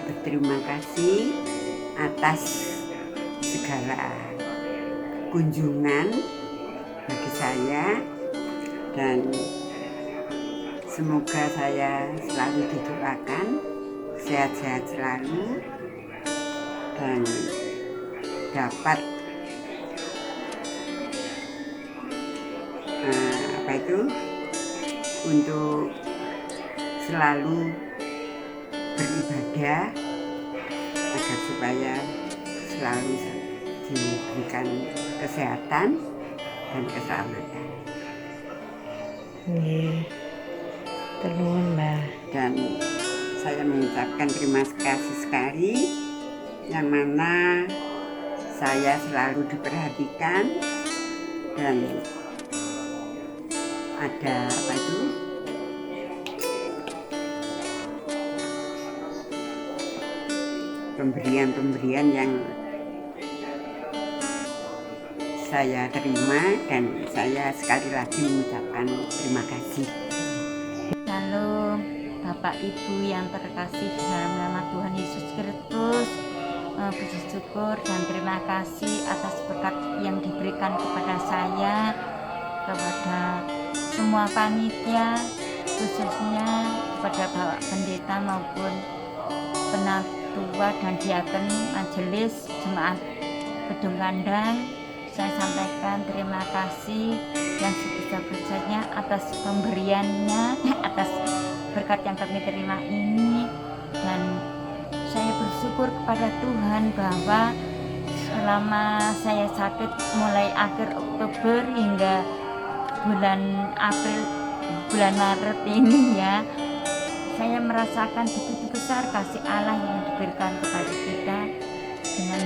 berterima kasih atas segala kunjungan bagi saya, dan semoga saya selalu didoakan sehat-sehat selalu dan dapat untuk selalu beribadah agar supaya selalu diberikan kesehatan dan keselamatan. Terima Mbak. Dan saya mengucapkan terima kasih sekali, yang mana saya selalu diperhatikan dan ada pemberian-pemberian yang saya terima, dan saya sekali lagi mengucapkan terima kasih. Shalom Bapak Ibu yang terkasih di dalam nama Tuhan Yesus Kristus. Puji syukur dan terima kasih atas berkat yang diberikan kepada saya, kepada semua panitia, khususnya kepada Bapak Pendeta maupun penatua dan diaken majelis jemaat Gedung Kandang. Saya sampaikan terima kasih yang sebesar-besarnya atas pemberiannya, atas berkat yang kami terima ini, dan saya bersyukur kepada Tuhan bahwa selama saya sakit mulai akhir Oktober hingga bulan Maret ini ya, saya merasakan begitu besar kasih Allah yang diberikan kepada kita dengan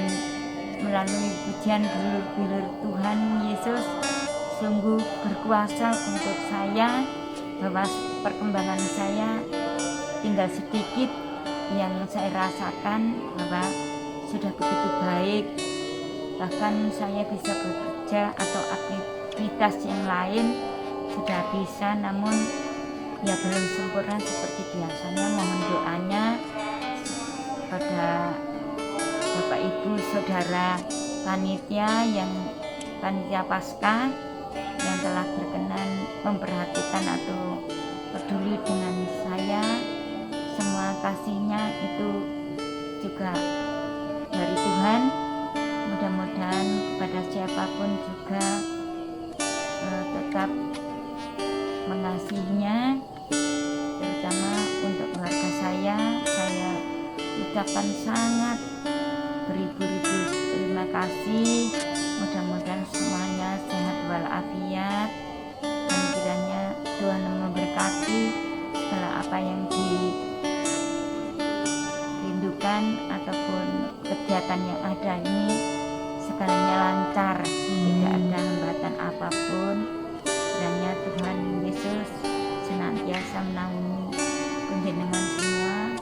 melalui pujian bilur-bilur Tuhan Yesus. Sungguh berkuasa untuk saya, bahwa perkembangan saya tinggal sedikit yang saya rasakan bahwa sudah begitu baik, bahkan saya bisa bekerja atau aktivitas yang lain sudah bisa, namun ya belum sempurna seperti biasanya. Mohon doanya pada Bapak Ibu Saudara panitia Paskah yang telah berkenan memperhatikan atau peduli dengan saya. Semua kasihnya itu juga dari Tuhan. Mudah-mudahan kepada siapapun juga tetap mengasihinya, terutama untuk keluarga saya ucapkan sangat beribu-ribu terima kasih. Mudah-mudahan semuanya sehat walafiat, dan kiranya Tuhan memberkati segala apa yang dirindukan ataupun kegiatan yang ada ini, segalanya lancar, tidak ada hambatan apapun. Kiranya Tuhan Yesus senantiasa menaungi panjenengan semua,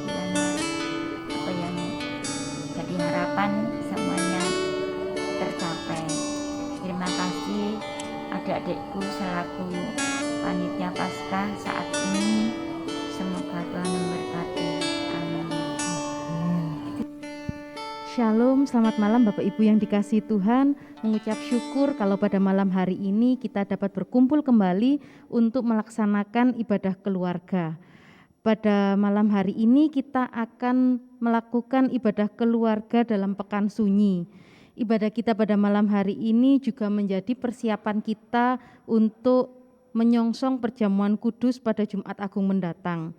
kiranya apa yang jadi harapan semuanya tercapai. Terima kasih adik-adikku selaku panitia Paskah saat ini. Semoga Tuhan memberkati. Amin. Shalom, selamat malam Bapak Ibu yang dikasihi Tuhan. Mengucap syukur kalau pada malam hari ini kita dapat berkumpul kembali untuk melaksanakan ibadah keluarga. Pada malam hari ini kita akan melakukan ibadah keluarga dalam pekan sunyi. Ibadah kita pada malam hari ini juga menjadi persiapan kita untuk menyongsong perjamuan kudus pada Jumat Agung mendatang.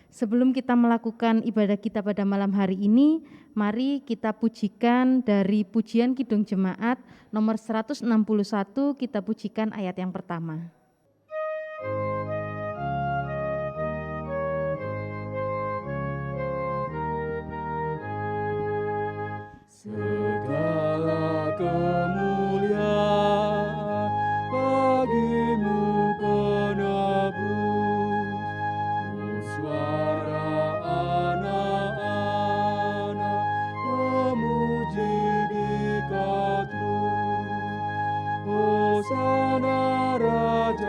Sebelum kita melakukan ibadah kita pada malam hari ini, mari kita pujikan dari pujian Kidung Jemaat nomor 161, kita pujikan ayat yang pertama. Segala kemuliaan bagimu penebus, suara anak-anak memuji di Kau terus. Hosana Raja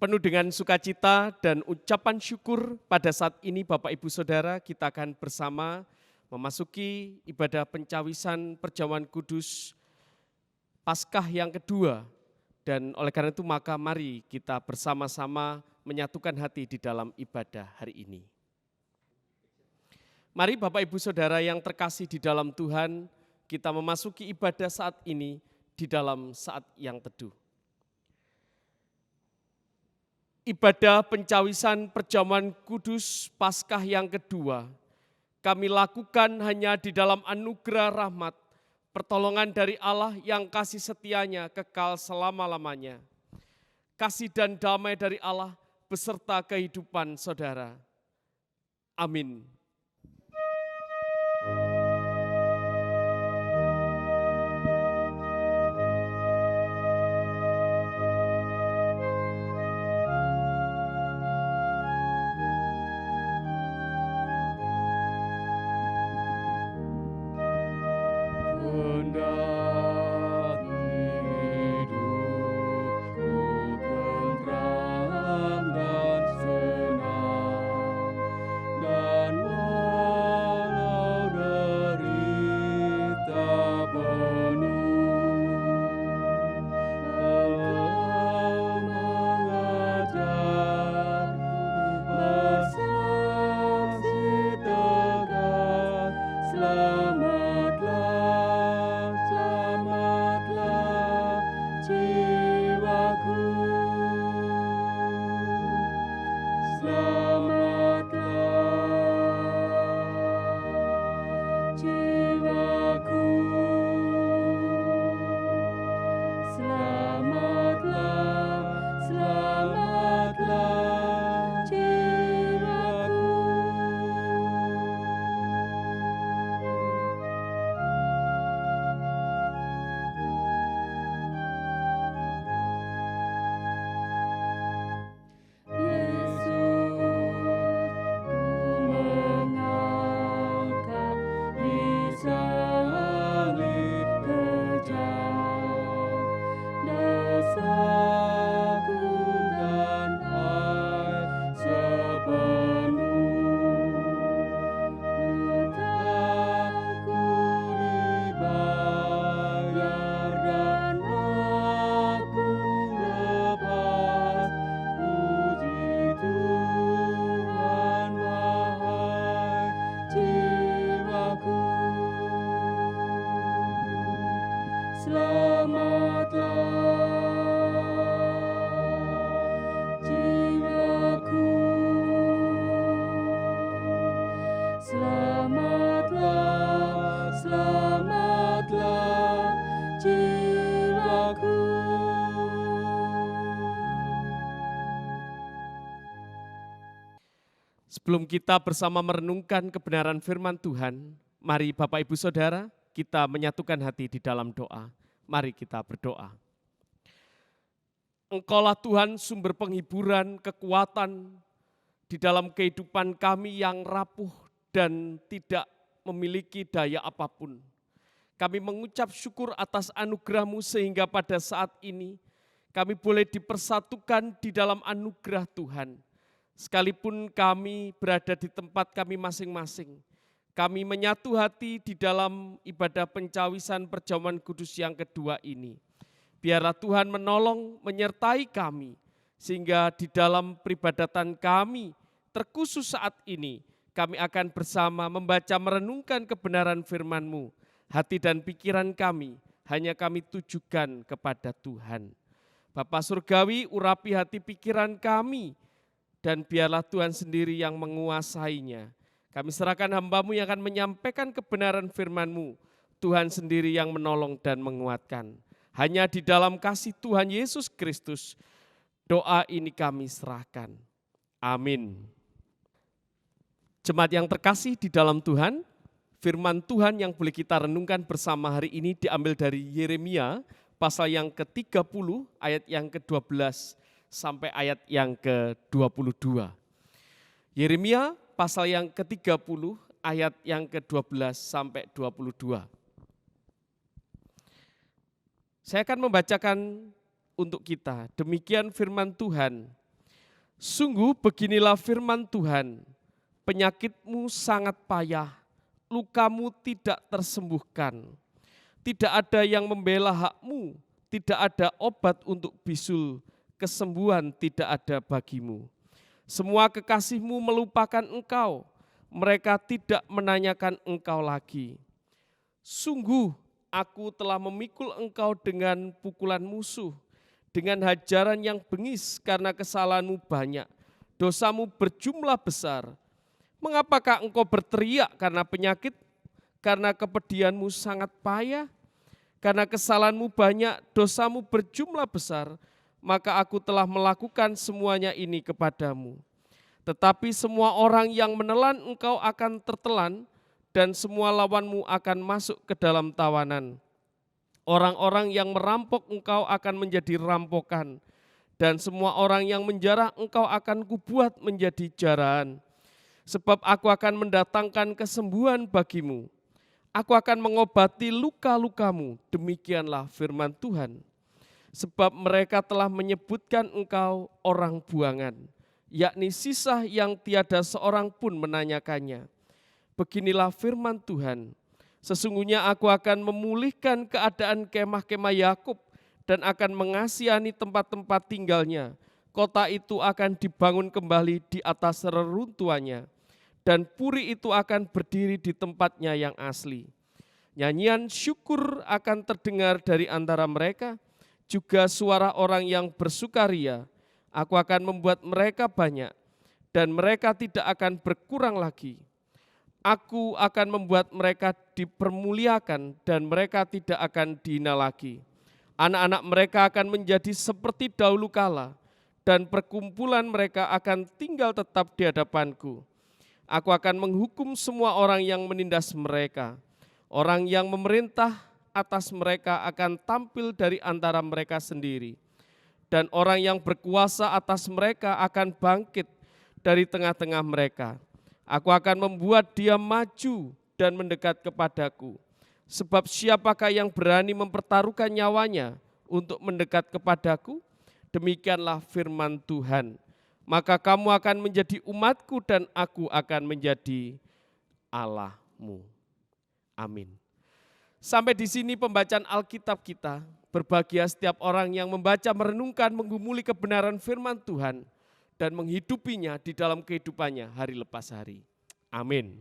Penuh dengan sukacita dan ucapan syukur pada saat ini Bapak Ibu Saudara kita akan bersama memasuki ibadah pencawisan perjamuan kudus Paskah yang kedua. Dan oleh karena itu maka mari kita bersama-sama menyatukan hati di dalam ibadah hari ini. Mari Bapak Ibu Saudara yang terkasih di dalam Tuhan, kita memasuki ibadah saat ini di dalam saat yang teduh. Ibadah pencawisan perjamuan kudus Paskah yang kedua, kami lakukan hanya di dalam anugerah rahmat, pertolongan dari Allah yang kasih setianya kekal selama-lamanya. Kasih dan damai dari Allah beserta kehidupan saudara. Amin. Sebelum kita bersama merenungkan kebenaran firman Tuhan, mari Bapak Ibu Saudara, kita menyatukan hati di dalam doa. Mari kita berdoa. Engkaulah Tuhan sumber penghiburan, kekuatan di dalam kehidupan kami yang rapuh dan tidak memiliki daya apapun. Kami mengucap syukur atas anugerah-Mu sehingga pada saat ini kami boleh dipersatukan di dalam anugerah Tuhan. Sekalipun kami berada di tempat kami masing-masing, kami menyatu hati di dalam ibadah pencawisan perjamuan kudus yang kedua ini. Biarlah Tuhan menolong, menyertai kami, sehingga di dalam peribadatan kami, terkhusus saat ini, kami akan bersama membaca merenungkan kebenaran firman-Mu. Hati dan pikiran kami hanya kami tujukan kepada Tuhan. Bapa Surgawi, urapi hati pikiran kami, dan biarlah Tuhan sendiri yang menguasainya. Kami serahkan hamba-Mu yang akan menyampaikan kebenaran firman-Mu. Tuhan sendiri yang menolong dan menguatkan. Hanya di dalam kasih Tuhan Yesus Kristus, doa ini kami serahkan. Amin. Jemaat yang terkasih di dalam Tuhan, firman Tuhan yang boleh kita renungkan bersama hari ini diambil dari Yeremia, pasal yang ke-30, ayat yang ke-12, sampai ayat yang ke-22. Yeremia pasal yang ke-30 ayat yang ke-12 sampai 22. Saya akan membacakan untuk kita. Demikian firman Tuhan. Sungguh beginilah firman Tuhan, penyakitmu sangat payah, lukamu tidak tersembuhkan. Tidak ada yang membela hakmu, tidak ada obat untuk bisul, kesembuhan tidak ada bagimu. Semua kekasihmu melupakan engkau, mereka tidak menanyakan engkau lagi. Sungguh aku telah memikul engkau dengan pukulan musuh, dengan hajaran yang bengis karena kesalahanmu banyak, dosamu berjumlah besar. Mengapakah engkau berteriak karena penyakit? Karena kepedihanmu sangat payah, karena kesalahanmu banyak, dosamu berjumlah besar, maka aku telah melakukan semuanya ini kepadamu. Tetapi semua orang yang menelan engkau akan tertelan, dan semua lawanmu akan masuk ke dalam tawanan. Orang-orang yang merampok engkau akan menjadi rampokan, dan semua orang yang menjarah engkau akan kubuat menjadi jarahan. Sebab aku akan mendatangkan kesembuhan bagimu. Aku akan mengobati luka-lukamu, demikianlah firman Tuhan. Sebab mereka telah menyebutkan engkau orang buangan, yakni sisa yang tiada seorang pun menanyakannya. Beginilah firman Tuhan, sesungguhnya aku akan memulihkan keadaan kemah-kemah Yakub dan akan mengasihani tempat-tempat tinggalnya. Kota itu akan dibangun kembali di atas reruntuhannya, dan puri itu akan berdiri di tempatnya yang asli. Nyanyian syukur akan terdengar dari antara mereka, juga suara orang yang bersukaria. Aku akan membuat mereka banyak, dan mereka tidak akan berkurang lagi. Aku akan membuat mereka dipermuliakan, dan mereka tidak akan dihina lagi. Anak-anak mereka akan menjadi seperti dahulu kala, dan perkumpulan mereka akan tinggal tetap di hadapanku. Aku akan menghukum semua orang yang menindas mereka. Orang yang memerintah atas mereka akan tampil dari antara mereka sendiri. Dan orang yang berkuasa atas mereka akan bangkit dari tengah-tengah mereka. Aku akan membuat dia maju dan mendekat kepadaku. Sebab siapakah yang berani mempertaruhkan nyawanya untuk mendekat kepadaku? Demikianlah firman Tuhan. Maka kamu akan menjadi umatku dan aku akan menjadi Allahmu. Amin. Sampai di sini pembacaan Alkitab kita. Berbahagia setiap orang yang membaca, merenungkan, menggumuli kebenaran firman Tuhan dan menghidupinya di dalam kehidupannya hari lepas hari. Amin.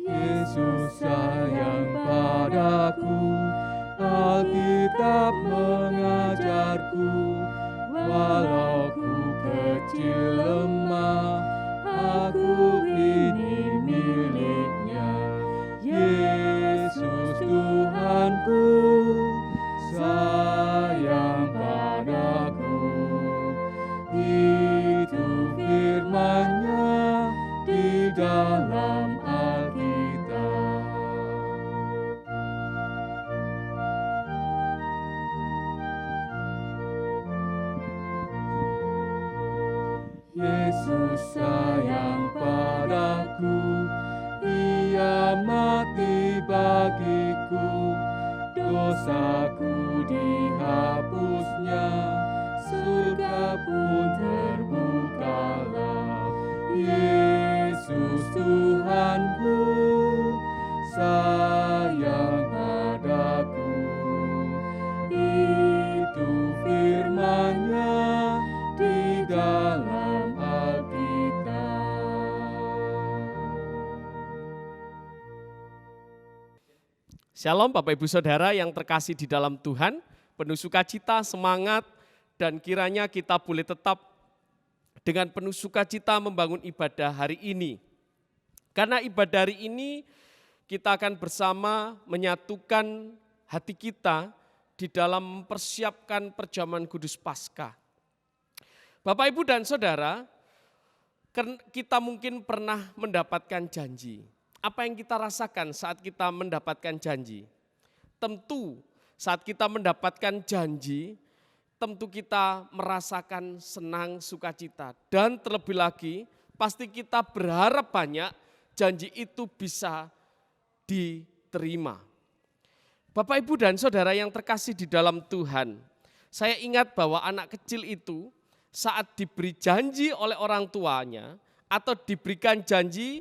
Yesus sayang padaku, Alkitab mengajarku, walau ku kecil lemah, aku ini miliknya. Yesus Tuhanku, sayang padaku, itu firman-Nya di dalam Alkitab. Yesus sayang padaku, Ia mati bagiku, dosaku dihapusnya, surga pun terbukalah. Yesus Tuhanku, sayang padaku, itu firman-Nya di dalam Alkitab. Shalom Bapak Ibu Saudara yang terkasih di dalam Tuhan, penuh sukacita, semangat, dan kiranya kita boleh tetap dengan penuh sukacita membangun ibadah hari ini. Karena ibadah hari ini kita akan bersama menyatukan hati kita di dalam mempersiapkan perjamuan kudus Paskah. Bapak, Ibu, dan Saudara, kita mungkin pernah mendapatkan janji. Apa yang kita rasakan saat kita mendapatkan janji? Tentu saat kita mendapatkan janji, tentu kita merasakan senang, sukacita. Dan terlebih lagi, pasti kita berharap banyak janji itu bisa diterima. Bapak, Ibu, dan Saudara yang terkasih di dalam Tuhan, saya ingat bahwa anak kecil itu saat diberi janji oleh orang tuanya atau diberikan janji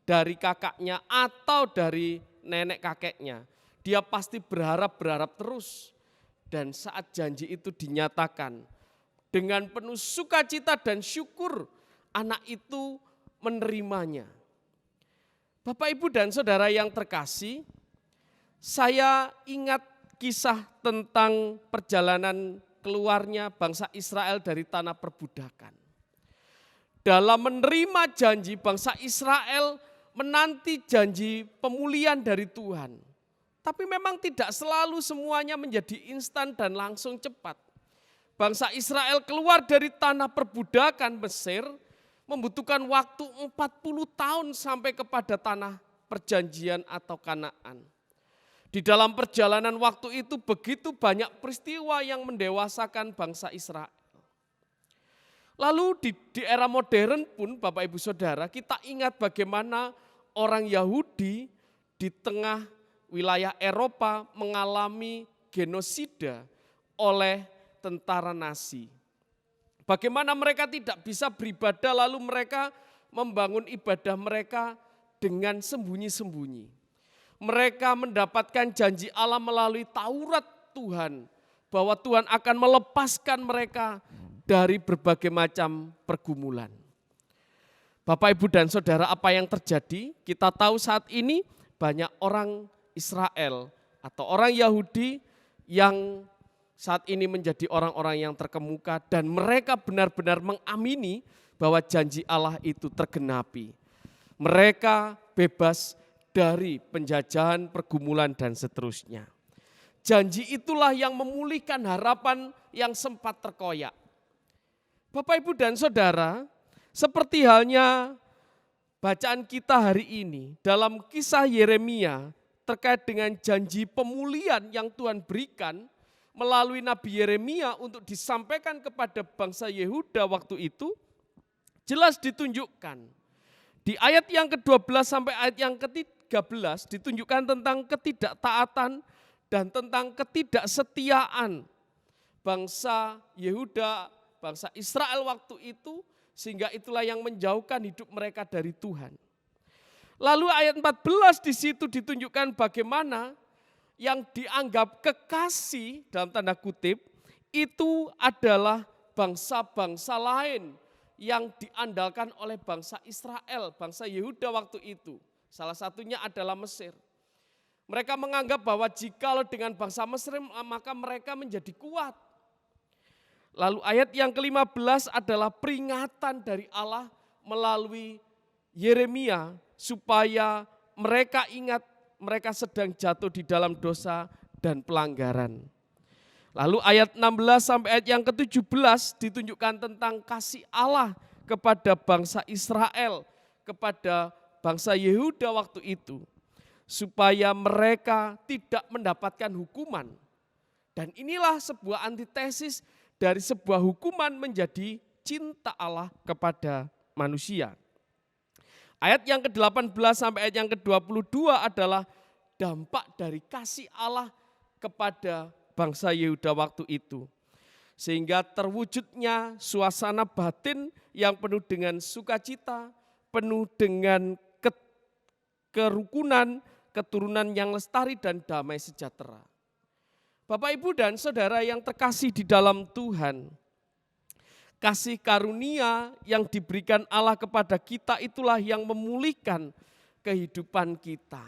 dari kakaknya atau dari nenek kakeknya, dia pasti berharap terus. Dan saat janji itu dinyatakan, dengan penuh sukacita dan syukur anak itu menerimanya. Bapak, Ibu, dan Saudara yang terkasih, saya ingat kisah tentang perjalanan keluarnya bangsa Israel dari tanah perbudakan. Dalam menerima janji, bangsa Israel menanti janji pemulihan dari Tuhan. Tapi memang tidak selalu semuanya menjadi instan dan langsung cepat. Bangsa Israel keluar dari tanah perbudakan Mesir membutuhkan waktu 40 tahun sampai kepada tanah perjanjian atau Kanaan. Di dalam perjalanan waktu itu begitu banyak peristiwa yang mendewasakan bangsa Israel. Lalu di era modern pun Bapak Ibu Saudara, kita ingat bagaimana orang Yahudi di tengah wilayah Eropa mengalami genosida oleh tentara Nazi. Bagaimana mereka tidak bisa beribadah lalu mereka membangun ibadah mereka dengan sembunyi-sembunyi. Mereka mendapatkan janji Allah melalui Taurat Tuhan bahwa Tuhan akan melepaskan mereka dari berbagai macam pergumulan. Bapak, Ibu, dan Saudara, apa yang terjadi? Kita tahu saat ini banyak orang Israel atau orang Yahudi yang saat ini menjadi orang-orang yang terkemuka dan mereka benar-benar mengamini bahwa janji Allah itu tergenapi. Mereka bebas dari penjajahan, pergumulan, dan seterusnya. Janji itulah yang memulihkan harapan yang sempat terkoyak. Bapak, Ibu, dan Saudara, seperti halnya bacaan kita hari ini dalam kisah Yeremia terkait dengan janji pemulihan yang Tuhan berikan melalui Nabi Yeremia untuk disampaikan kepada bangsa Yehuda waktu itu, jelas ditunjukkan. Di ayat yang ke-12 sampai ayat yang ke-13 ditunjukkan tentang ketidaktaatan dan tentang ketidaksetiaan bangsa Yehuda, bangsa Israel waktu itu, sehingga itulah yang menjauhkan hidup mereka dari Tuhan. Lalu ayat 14 di situ ditunjukkan bagaimana yang dianggap kekasih dalam tanda kutip itu adalah bangsa-bangsa lain yang diandalkan oleh bangsa Israel, bangsa Yehuda waktu itu. Salah satunya adalah Mesir. Mereka menganggap bahwa jikalau dengan bangsa Mesir maka mereka menjadi kuat. Lalu ayat yang ke-15 adalah peringatan dari Allah melalui Yeremia supaya mereka ingat mereka sedang jatuh di dalam dosa dan pelanggaran. Lalu ayat 16 sampai ayat yang ke-17 ditunjukkan tentang kasih Allah kepada bangsa Israel, kepada bangsa Yehuda waktu itu. Supaya mereka tidak mendapatkan hukuman. Dan inilah sebuah antitesis dari sebuah hukuman menjadi cinta Allah kepada manusia. Ayat yang ke-18 sampai ayat yang ke-22 adalah dampak dari kasih Allah kepada bangsa Yehuda waktu itu. Sehingga terwujudnya suasana batin yang penuh dengan sukacita, penuh dengan kerukunan, keturunan yang lestari dan damai sejahtera. Bapak, Ibu, dan Saudara yang terkasih di dalam Tuhan, kasih karunia yang diberikan Allah kepada kita itulah yang memulihkan kehidupan kita.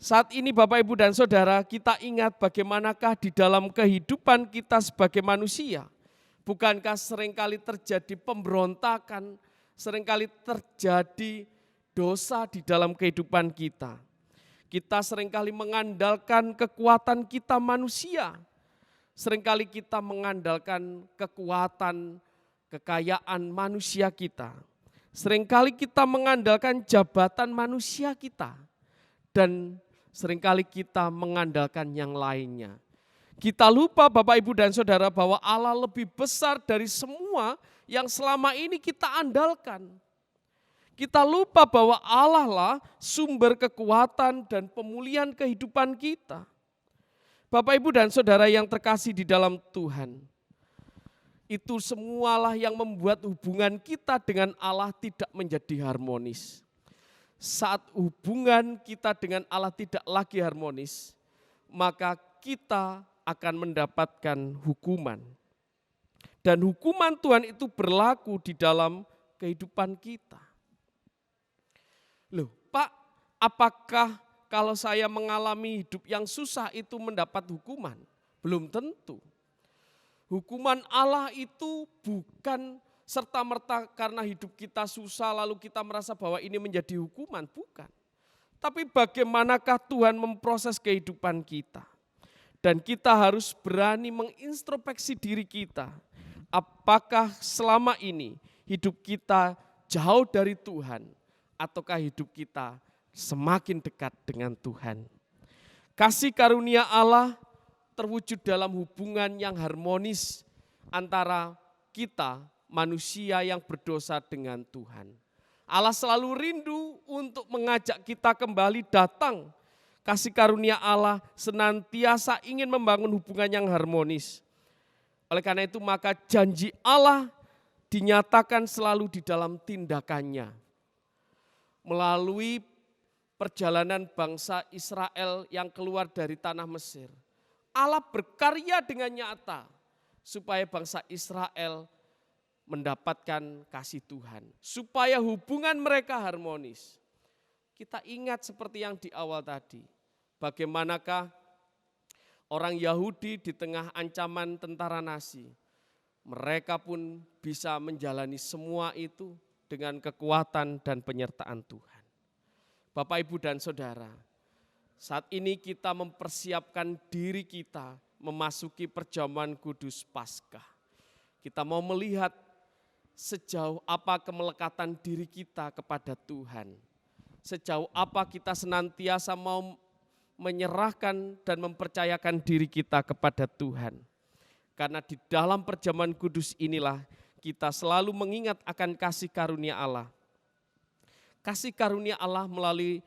Saat ini Bapak, Ibu, dan Saudara, kita ingat bagaimanakah di dalam kehidupan kita sebagai manusia. Bukankah seringkali terjadi pemberontakan, seringkali terjadi dosa di dalam kehidupan kita. Kita seringkali mengandalkan kekuatan kita manusia. Seringkali kita mengandalkan kekuatan, kekayaan manusia kita. Seringkali kita mengandalkan jabatan manusia kita. Dan seringkali kita mengandalkan yang lainnya. Kita lupa Bapak, Ibu, dan Saudara bahwa Allah lebih besar dari semua yang selama ini kita andalkan. Kita lupa bahwa Allah lah sumber kekuatan dan pemulihan kehidupan kita. Bapak, Ibu, dan Saudara yang terkasih di dalam Tuhan, itu semualah yang membuat hubungan kita dengan Allah tidak menjadi harmonis. Saat hubungan kita dengan Allah tidak lagi harmonis, maka kita akan mendapatkan hukuman. Dan hukuman Tuhan itu berlaku di dalam kehidupan kita. Loh, Pak, apakah kalau saya mengalami hidup yang susah itu mendapat hukuman? Belum tentu. Hukuman Allah itu bukan serta-merta karena hidup kita susah lalu kita merasa bahwa ini menjadi hukuman, bukan. Tapi bagaimanakah Tuhan memproses kehidupan kita? Dan kita harus berani mengintrospeksi diri kita. Apakah selama ini hidup kita jauh dari Tuhan ataukah hidup kita semakin dekat dengan Tuhan? Kasih karunia Allah terwujud dalam hubungan yang harmonis antara kita manusia yang berdosa dengan Tuhan. Allah selalu rindu untuk mengajak kita kembali datang. Kasih karunia Allah senantiasa ingin membangun hubungan yang harmonis. Oleh karena itu maka janji Allah dinyatakan selalu di dalam tindakannya. Melalui perjalanan bangsa Israel yang keluar dari tanah Mesir, Allah berkarya dengan nyata supaya bangsa Israel mendapatkan kasih Tuhan. Supaya hubungan mereka harmonis. Kita ingat seperti yang di awal tadi. Bagaimanakah orang Yahudi di tengah ancaman tentara Nazi, mereka pun bisa menjalani semua itu dengan kekuatan dan penyertaan Tuhan. Bapak, Ibu, dan Saudara, saat ini kita mempersiapkan diri kita memasuki perjamuan kudus Paskah. Kita mau melihat sejauh apa kemelekatan diri kita kepada Tuhan. Sejauh apa kita senantiasa mau menyerahkan dan mempercayakan diri kita kepada Tuhan. Karena di dalam perjamuan kudus inilah kita selalu mengingat akan kasih karunia Allah. Kasih karunia Allah melalui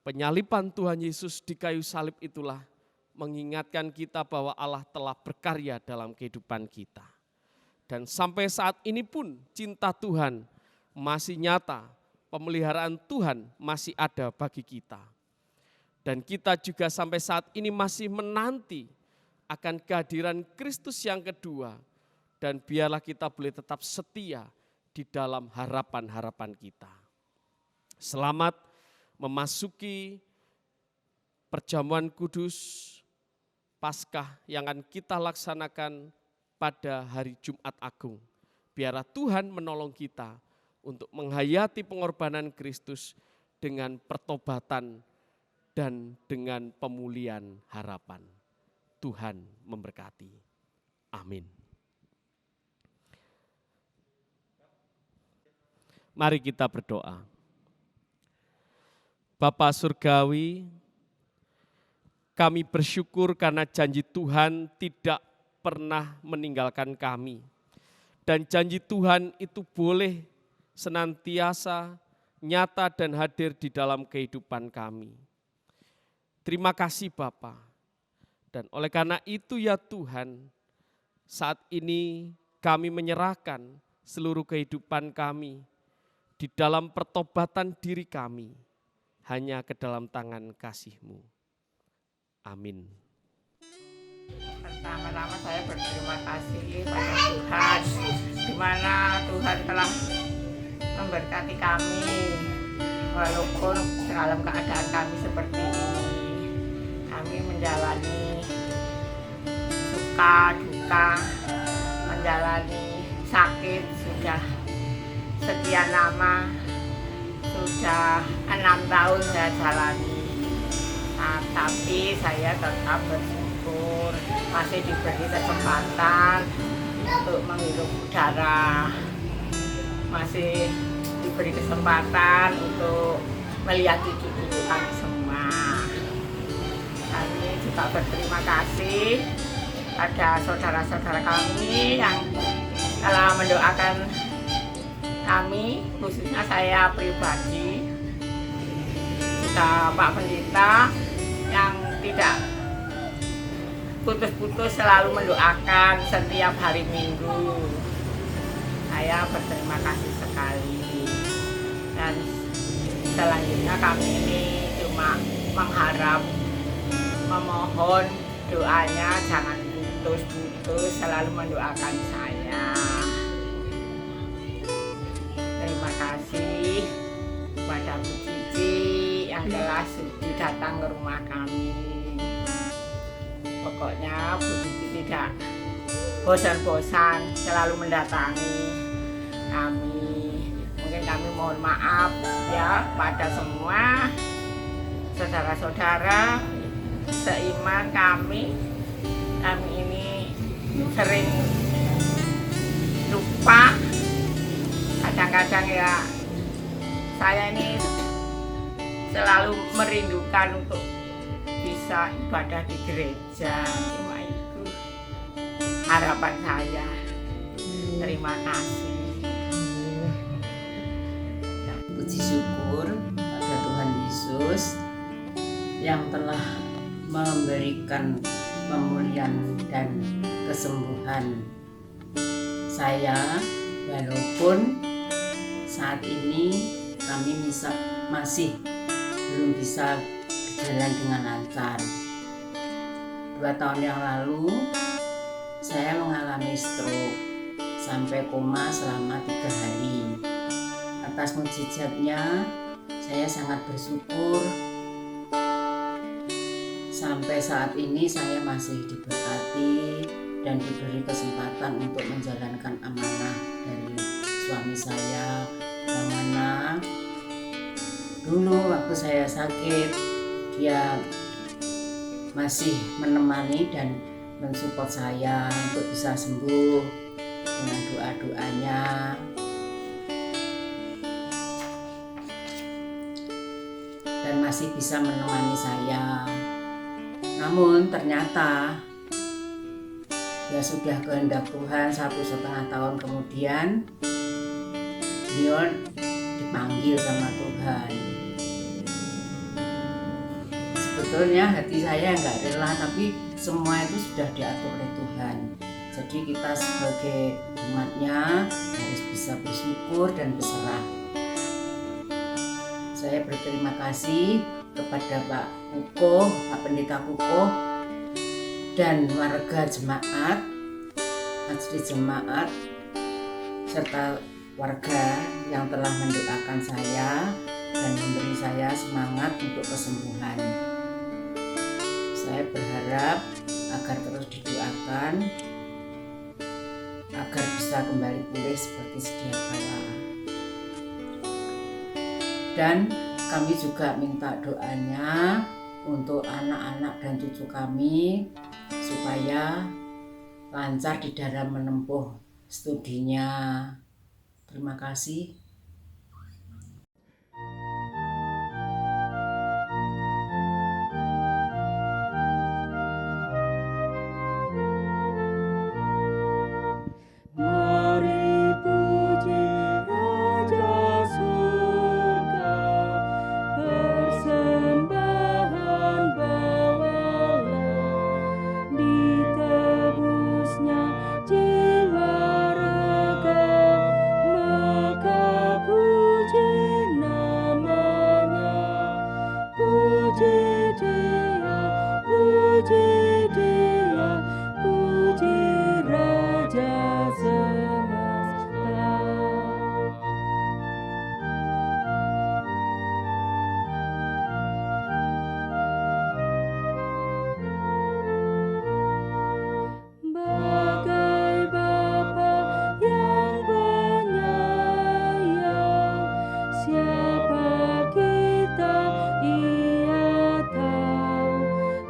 penyaliban Tuhan Yesus di kayu salib itulah mengingatkan kita bahwa Allah telah berkarya dalam kehidupan kita. Dan sampai saat ini pun cinta Tuhan masih nyata, pemeliharaan Tuhan masih ada bagi kita. Dan kita juga sampai saat ini masih menanti akan kehadiran Kristus yang kedua. Dan biarlah kita boleh tetap setia di dalam harapan-harapan kita. Selamat memasuki perjamuan kudus Paskah yang akan kita laksanakan pada hari Jumat Agung. Biarlah Tuhan menolong kita untuk menghayati pengorbanan Kristus dengan pertobatan dan dengan pemulihan harapan. Tuhan memberkati. Amin. Mari kita berdoa. Bapa Surgawi, kami bersyukur karena janji Tuhan tidak pernah meninggalkan kami. Dan janji Tuhan itu boleh senantiasa nyata dan hadir di dalam kehidupan kami. Terima kasih Bapa. Dan oleh karena itu ya Tuhan, saat ini kami menyerahkan seluruh kehidupan kami di dalam pertobatan diri kami hanya ke dalam tangan kasih-Mu. Amin. Pertama-tama saya berterima kasih pada Tuhan, di mana Tuhan telah memberkati kami walaupun dalam keadaan kami seperti ini. Kami menjalani suka, duka, menjalani sakit sudah sekian lama, sudah 6 tahun saya jalani. Nah, tapi saya tetap bersyukur masih diberi kesempatan untuk menghirup udara, masih diberi kesempatan untuk melihat cucu-cucu kami semua. Kami juga berterima kasih pada saudara-saudara kami yang telah mendoakan kami, khususnya saya pribadi, juga Pak Pendeta yang tidak putus-putus selalu mendoakan setiap hari Minggu. Saya berterima kasih sekali. Dan selanjutnya kami ini cuma mengharap, memohon doanya jangan putus-putus, selalu mendoakan saya. Terima kasih kepada Bu Cici yang telah sudi datang ke rumah kami. Pokoknya Bu Cici tidak bosan-bosan selalu mendatangi kami. Mungkin kami mohon maaf ya pada semua saudara-saudara seiman kami ini sering lupa. Kadang-kadang ya saya ini selalu merindukan untuk bisa ibadah di gereja. Cuma itu harapan saya. Terima kasih. Puji syukur pada Tuhan Yesus yang telah memberikan pemulihan dan kesembuhan saya, walaupun saat ini kami masih belum bisa berjalan dengan lancar. 2 tahun yang lalu saya mengalami stroke sampai koma selama 3 hari. Atas mukjizatnya saya sangat bersyukur. Sampai saat ini saya masih diberkati dan diberi kesempatan untuk menjalankan amanah dari suami saya, yang mana dulu waktu saya sakit dia masih menemani dan mensupport saya untuk bisa sembuh dengan doa-doanya. Dan masih bisa menemani saya. Namun ternyata ya sudah kehendak Tuhan, 1,5 tahun kemudian beliau dipanggil sama Tuhan. Sebetulnya hati saya nggak rela, tapi semua itu sudah diatur oleh Tuhan. Jadi kita sebagai umatnya harus bisa bersyukur dan berserah. Saya berterima kasih kepada Pak Kuko, Pak Pendeta Kuko, dan warga jemaat, majelis jemaat, serta warga yang telah mendoakan saya dan memberi saya semangat untuk kesembuhan. Saya berharap agar terus didoakan agar bisa kembali pulih seperti sedia kala. Dan kami juga minta doanya untuk anak-anak dan cucu kami supaya lancar di dalam menempuh studinya. Terima kasih. Mari puji Raja Surga, persembahan bawalah, ditebusnya jiwa raga, maka puji namanya. Puji Dia, puji Dia, puji Raja semesta. Bagai Bapa yang penyayang, siapa kita Ia tahu.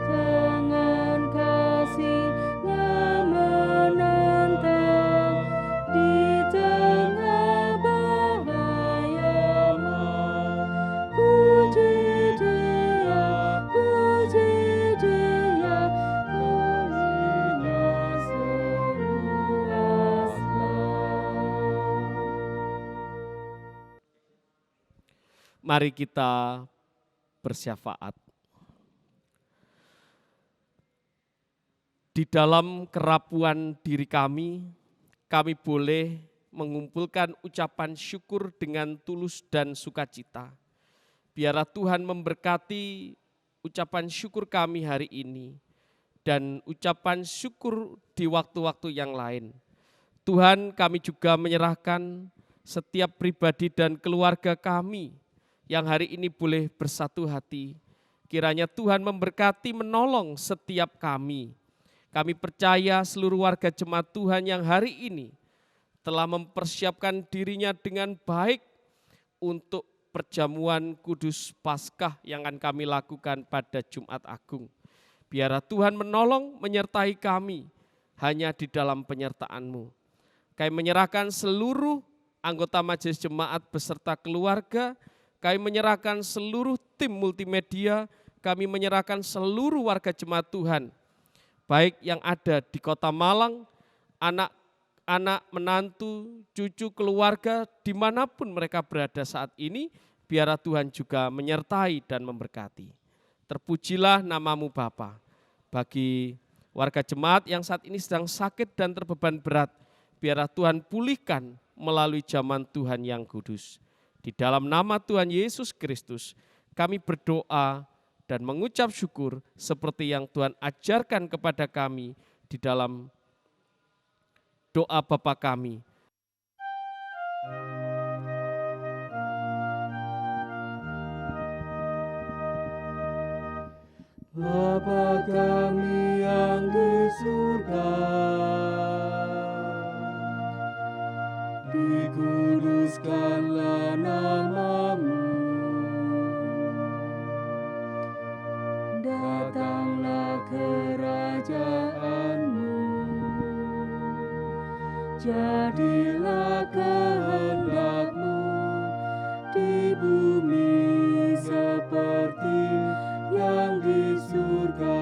Jangan Mari kita bersyafaat. Di dalam kerapuan diri kami boleh mengumpulkan ucapan syukur dengan tulus dan sukacita. Biarlah Tuhan memberkati ucapan syukur kami hari ini dan ucapan syukur di waktu-waktu yang lain. Tuhan, kami juga menyerahkan setiap pribadi dan keluarga kami yang hari ini boleh bersatu hati. Kiranya Tuhan memberkati, menolong setiap kami. Kami percaya seluruh warga jemaat Tuhan yang hari ini telah mempersiapkan dirinya dengan baik untuk perjamuan kudus Paskah yang akan kami lakukan pada Jumat Agung. Biarlah Tuhan menolong, menyertai kami hanya di dalam penyertaan-Mu. Kami menyerahkan seluruh anggota majelis jemaat beserta keluarga, kami menyerahkan seluruh tim multimedia, kami menyerahkan seluruh warga jemaat Tuhan, baik yang ada di Kota Malang, anak-anak, menantu, cucu, keluarga, dimanapun mereka berada saat ini, biarlah Tuhan juga menyertai dan memberkati. Terpujilah nama-Mu Bapa. Bagi warga jemaat yang saat ini sedang sakit dan terbeban berat, biarlah Tuhan pulihkan melalui jaman Tuhan yang kudus. Di dalam nama Tuhan Yesus Kristus, kami berdoa dan mengucap syukur seperti yang Tuhan ajarkan kepada kami di dalam doa Bapa kami. Bapa kami yang di surga, dikuduskanlah nama-Mu. Datanglah kerajaan-Mu, jadilah kehendak-Mu di bumi seperti yang di surga.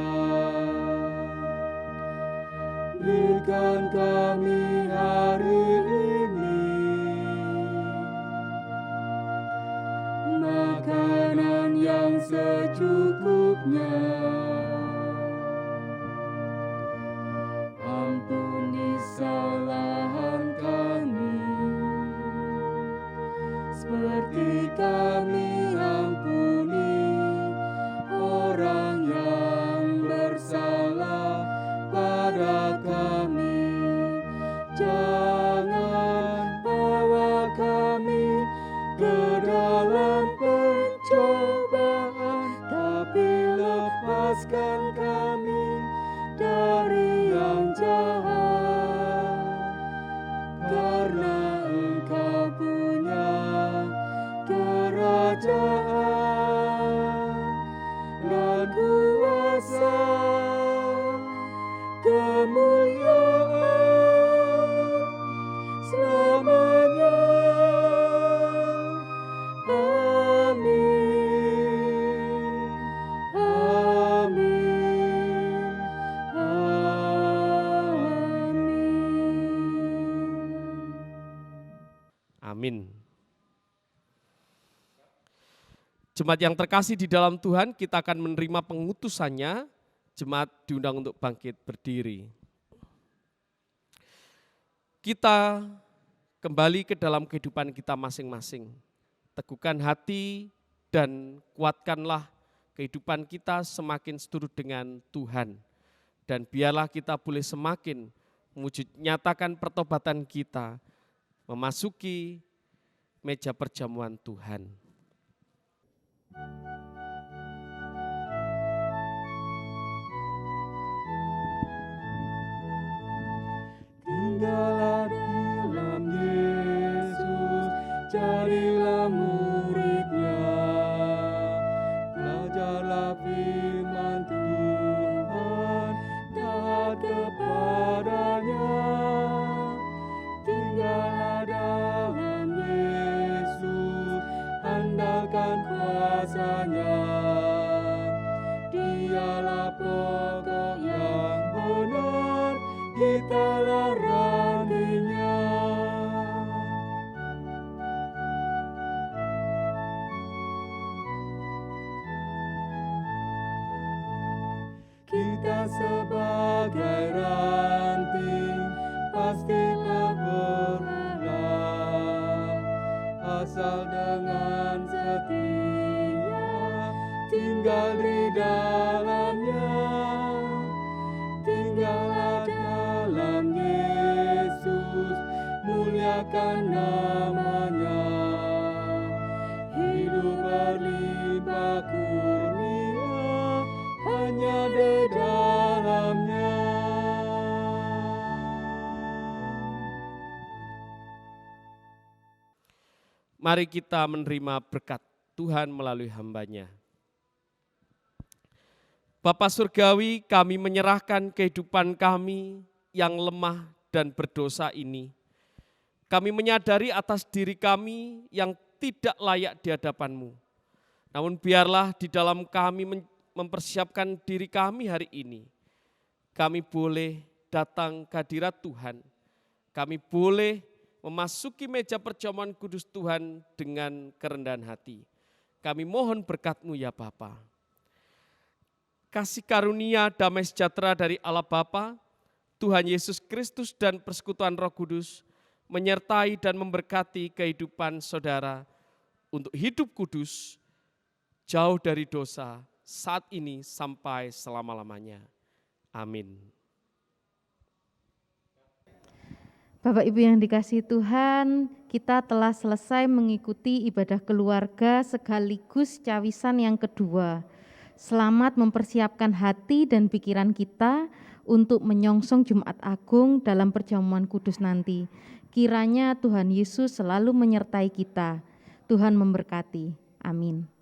Berikan kami hari ini makanan yang secukupnya. Ampuni kesalahan kami, seperti kami ampuni orang yang bersalah pada kami. Jangan bawa kami ke dalam pencobaan, tapi lepaskan kami dari yang jahat. Karena Engkau punya kerajaan dan kuasa, kemuliaan selamanya. Amin. Amin. Amin. Amin. Jemaat yang terkasih di dalam Tuhan, kita akan menerima pengutusannya. Jemaat diundang untuk bangkit berdiri. Kita kembali ke dalam kehidupan kita masing-masing. Teguhkan hati dan kuatkanlah kehidupan kita semakin seturut dengan Tuhan. Dan biarlah kita boleh semakin nyatakan pertobatan kita, memasuki meja perjamuan Tuhan. Tinggallah dalam Yesus, jadilah murid-Nya. Belajarlah firman Tuhan, taat kepadanya. Tinggallah dalam Yesus, andalkan kuasa-Nya. Dialah pokok yang benar, kitalah rantingnya. sebagai ranting pasti berbuah, asal dengan setia tinggal di dalamnya. Tinggallah dalam Yesus, muliakan namanya. Hidup berlimpah kurnia hanya di dalamnya. Mari kita menerima berkat Tuhan melalui hamba-Nya. Bapa Surgawi, kami menyerahkan kehidupan kami yang lemah dan berdosa ini. Kami menyadari atas diri kami yang tidak layak di hadapan-Mu. Namun biarlah di dalam kami mempersiapkan diri kami hari ini, kami boleh datang ke hadirat Tuhan. Kami boleh memasuki meja perjamuan kudus Tuhan dengan kerendahan hati. Kami mohon berkat-Mu ya Bapa. Kasih karunia damai sejahtera dari Allah Bapa, Tuhan Yesus Kristus dan persekutuan Roh Kudus menyertai dan memberkati kehidupan saudara untuk hidup kudus, jauh dari dosa, saat ini sampai selama-lamanya. Amin. Bapak Ibu yang dikasihi Tuhan, kita telah selesai mengikuti ibadah keluarga sekaligus cawisan yang kedua. Selamat mempersiapkan hati dan pikiran kita untuk menyongsong Jumat Agung dalam perjamuan kudus nanti. Kiranya Tuhan Yesus selalu menyertai kita. Tuhan memberkati. Amin.